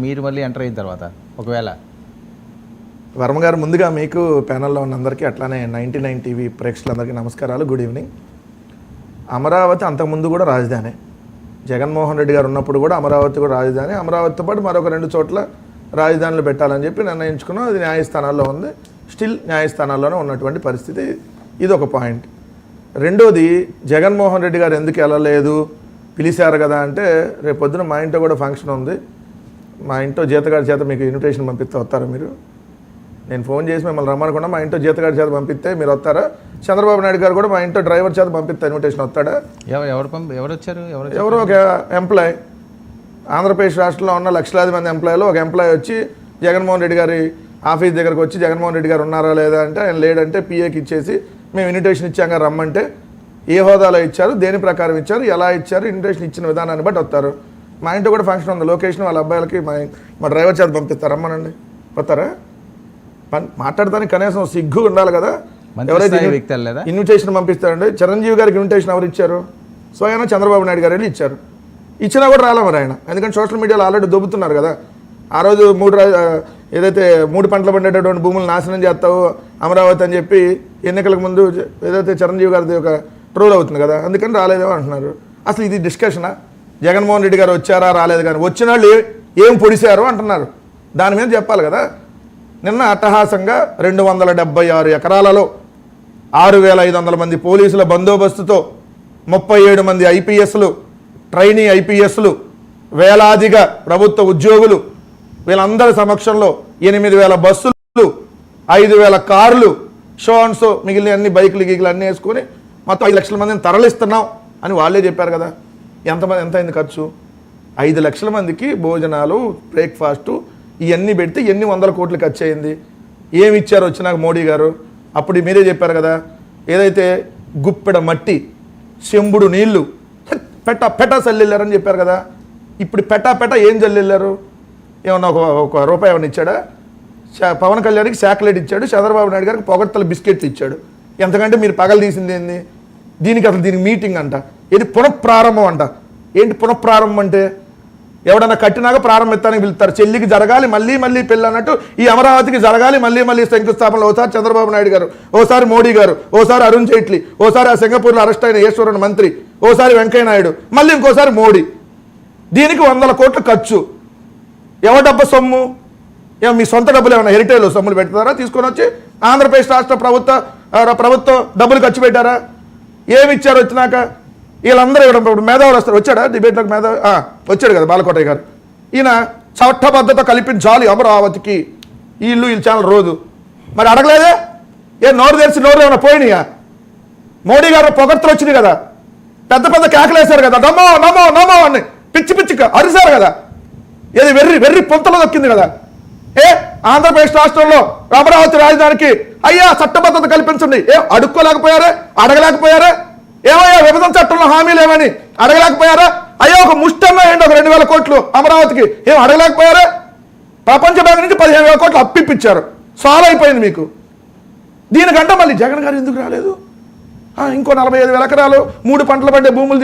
మీరు మళ్ళీ ఎంటర్ అయిన తర్వాత ఒకవేళ వర్మ గారు, ముందుగా మీకు ప్యానల్లో ఉన్న అందరికీ అట్లానే 99 టీవీ ప్రేక్షకులందరికీ నమస్కారాలు, గుడ్ ఈవినింగ్. అమరావతి అంతకుముందు కూడా రాజధాని, జగన్మోహన్ రెడ్డి గారు ఉన్నప్పుడు కూడా అమరావతి కూడా రాజధాని. అమరావతితో పాటు మరొక 2 చోట్ల రాజధానులు పెట్టాలని చెప్పి నిర్ణయించుకున్నాం. అది న్యాయస్థానాల్లో ఉంది, స్టిల్ న్యాయస్థానాల్లోనే ఉన్నటువంటి పరిస్థితి. ఇది ఒక పాయింట్. రెండోది, జగన్మోహన్ రెడ్డి గారు ఎందుకు వెళ్ళలేదు, పిలిచారు కదా అంటే, రేపు పొద్దున మా ఇంట్లో కూడా ఫంక్షన్ ఉంది, మా ఇంట్లో జీతగాడి చేత మీకు ఇన్విటేషన్ పంపిస్తే వస్తారా మీరు? నేను ఫోన్ చేసి మిమ్మల్ని రమ్మనకుండా మా ఇంట్లో జీతగాడి చేత పంపిస్తే మీరు వస్తారా? చంద్రబాబు నాయుడు గారు కూడా మా ఇంట్లో డ్రైవర్ చేత పంపిస్తే ఇన్విటేషన్ వస్తాడా? ఎవరు వచ్చారు? ఎవరో ఒక ఎంప్లాయ్, ఆంధ్రప్రదేశ్ రాష్ట్రంలో ఉన్న లక్షలాది మంది ఎంప్లాయీలో ఒక ఎంప్లాయ్ వచ్చి జగన్మోహన్ రెడ్డి గారి ఆఫీస్ దగ్గరకు వచ్చి, జగన్మోహన్ రెడ్డి గారు ఉన్నారా లేదా అంటే, ఆయన లేడంటే పిఏకి ఇచ్చేసి మేము ఇన్విటేషన్ ఇచ్చాక రమ్మంటే, ఏ హోదాలో ఇచ్చారు, దేని ప్రకారం ఇచ్చారు, ఎలా ఇచ్చారు, ఇన్విటేషన్ ఇచ్చిన విధానాన్ని బట్టి వస్తారు. మా ఇంట్లో కూడా ఫంక్షన్ ఉంది, లొకేషన్ వాళ్ళ అబ్బాయిలకి మా డ్రైవర్ చేత పంపిస్తారు, రమ్మనండి, వస్తారా? మాట్లాడటానికి కనీసం సిగ్గు ఉండాలి కదా. ఎవరైతే ఇన్విటేషన్ పంపిస్తారండి? చిరంజీవి గారికి ఇన్విటేషన్ ఎవరు ఇచ్చారు? స్వయాన చంద్రబాబు నాయుడు గారు వెళ్ళి ఇచ్చారు. ఇచ్చినా కూడా రాలే మరి ఆయన, ఎందుకంటే సోషల్ మీడియాలో ఆల్రెడీ దొబ్బుతున్నారు కదా. ఆ రోజు ఏదైతే 3 పంటలు పండేటటువంటి భూములు నాశనం చేస్తావు అమరావతి అని చెప్పి ఎన్నికలకు ముందు ఏదైతే చిరంజీవి గారిది ఒక ట్రోల్ అవుతుంది కదా, అందుకని రాలేదేమో అంటున్నారు. అసలు ఇది డిస్కషనా? జగన్మోహన్ రెడ్డి గారు వచ్చారా రాలేదు కానీ వచ్చిన వాళ్ళు ఏం పొడిశారు అంటున్నారు, దాని మీద చెప్పాలి కదా. నిన్న అట్టహాసంగా 276 ఎకరాలలో 6500 మంది పోలీసుల బందోబస్తుతో 37 మంది ఐపీఎస్లు, ట్రైనీ ఐపీఎస్లు, వేలాదిగా ప్రభుత్వ ఉద్యోగులు, వీళ్ళందరి సమక్షంలో 8000 బస్సులు, 5000 కార్లు, షోన్స్, మిగిలిన అన్ని బైకులు గీకులు అన్నీ వేసుకొని మొత్తం 5 లక్షల మందిని తరలిస్తున్నాం అని వాళ్ళే చెప్పారు కదా. ఎంత అయింది ఖర్చు? 5 లక్షల మందికి భోజనాలు, బ్రేక్ఫాస్టు ఇవన్నీ పెడితే ఎన్ని 100 కోట్లు ఖర్చు అయింది. ఏమి ఇచ్చారు వచ్చినాక మోడీ గారు? అప్పుడు మీరే చెప్పారు కదా, ఏదైతే గుప్పెడ మట్టి, చెంబుడు నీళ్లు పెట్ట చల్లెళ్ళారని చెప్పారు కదా. ఇప్పుడు పెట్ట ఏం చల్లెళ్ళారు? ఏమన్నా ఒక రూపాయి ఏమన్నా ఇచ్చాడా? పవన్ కళ్యాణ్కి శాక్లెట్ ఇచ్చాడు, చంద్రబాబు నాయుడు గారికి పొగడ్తల బిస్కెట్లు ఇచ్చాడు. ఎంతకంటే మీరు పగలు తీసింది ఏంది? దీనికి మీటింగ్ అంట, ఇది పునఃప్రారంభం అంట. ఏంటి పునఃప్రారంభం అంటే? ఎవడన్నా కట్టినాక ప్రారంభిస్తానికి పిలుస్తారు. చెల్లికి జరగాలి మళ్ళీ పెళ్ళి అన్నట్టు ఈ అమరావతికి జరగాలి మళ్ళీ శంకుస్థాపనలు. ఓసారి చంద్రబాబు నాయుడు గారు, ఓసారి మోడీ గారు, ఓసారి అరుణ్ జైట్లీ, ఓసారి ఆ సింగపూర్లో అరెస్ట్ అయిన ఈశ్వరన్ మంత్రి, ఓసారి వెంకయ్య నాయుడు, మళ్ళీ ఇంకోసారి మోడీ. దీనికి 100 కోట్లు ఖర్చు. ఎవరి డబ్బు సొమ్ము? మీ సొంత డబ్బులు ఏమన్నా హెరిటేజ్లో సొమ్ములు పెడతారా? తీసుకొని వచ్చి ఆంధ్రప్రదేశ్ రాష్ట్ర ప్రభుత్వం డబ్బులు ఖర్చు పెట్టారా? ఏమి ఇచ్చారు వచ్చినాక? వీళ్ళందరూ ఇప్పుడు మేధావులు వస్తారు. వచ్చాడా డిబేట్లోకి? వచ్చాడు కదా బాలకోటయ్య గారు. ఈయన చట్టబద్ధత కల్పించాలి అమరావతికి, వీళ్ళు ఛానల్ రోజు మరి అడగలేదే? నోరు తెరిచి నోరు ఏమైనా పోయినాయా? మోడీ గారు పొగడ్తలు వచ్చినాయి కదా, పెద్ద కేకలేశారు కదా, నమో అని పిచ్చిగా అరిశారు కదా. ఏది వెర్రి పొంతలో దొక్కింది కదా. ఆంధ్రప్రదేశ్ రాష్ట్రంలో అమరావతి రాజధానికి అయ్యా చట్టబద్ధత కల్పించండి. అడుక్కోలేకపోయారా? అడగలేకపోయారా? ఏమయ్యా విభజన చట్టంలో హామీలు ఏమని అడగలేకపోయారా? అయ్యా ఒక ముష్టన్నా ఏంటి ఒక 2000 కోట్లు అమరావతికి ఏం అడగలేకపోయారా? ప్రపంచ బ్యాంక్ నుంచి 15,000 కోట్లు అప్పిప్పించారు, సాల్వ్ అయిపోయింది మీకు. దీనికంటే మళ్ళీ జగన్ గారు ఎందుకు రాలేదు? ఇంకో 45,000 ఎకరాలు 3 పంటలు పండే భూములు